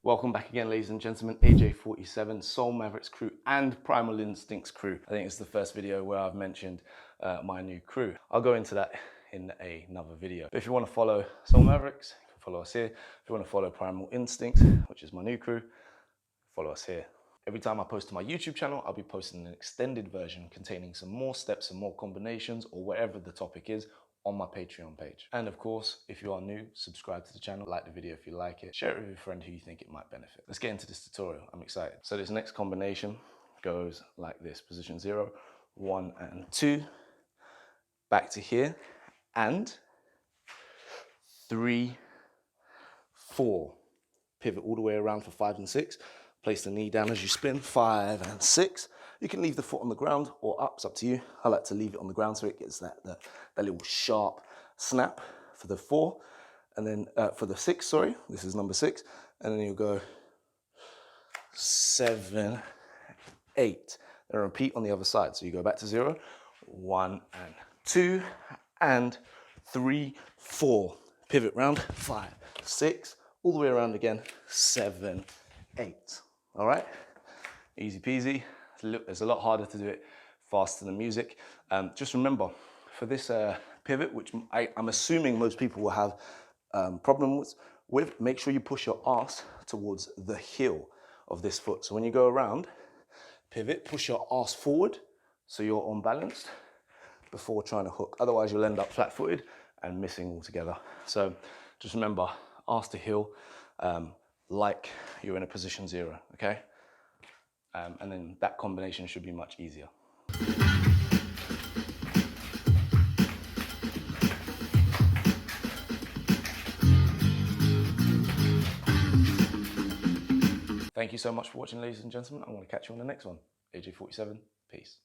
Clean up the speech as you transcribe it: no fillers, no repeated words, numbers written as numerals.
Welcome back again, ladies and gentlemen. AJ47, Soul Mavericks crew and Primal Instincts crew. I think it's the first video where I've mentioned my new crew. I'll go into that in another video. But if you want to follow Soul Mavericks, you can follow us here. If you want to follow Primal Instincts, which is my new crew, follow us here. Every time I post to my YouTube channel, I'll be posting an extended version containing some more steps and more combinations, or whatever the topic is, on my Patreon page. And of course, if you are new, subscribe to the channel, like the video if you like it, share it with a friend who you think it might benefit. Let's get into this tutorial. I'm excited. So this next combination goes like this: position 0, 1 and 2, back to here, and 3, 4. Pivot all the way around for 5 and 6. Place the knee down as you spin, 5 and 6. You can leave the foot on the ground or up, it's up to you. I like to leave it on the ground so it gets that little sharp snap for the 4. And then for the 6, sorry, this is number 6. And then you'll go 7, 8. Then repeat on the other side. So you go back to 0, 1 and 2, and 3, 4. Pivot round, 5, 6, all the way around again, 7, 8. All right, easy peasy. It's a lot harder to do it faster than music. Just remember, for this pivot, which I'm assuming most people will have problems with, make sure you push your ass towards the heel of this foot. So when you go around, pivot, push your ass forward so you're unbalanced before trying to hook. Otherwise, you'll end up flat-footed and missing altogether. So just remember, ass to heel, like you're in a position 0, okay? And then that combination should be much easier. Thank you so much for watching, ladies and gentlemen. I'm going to catch you on the next one. AJ47, peace.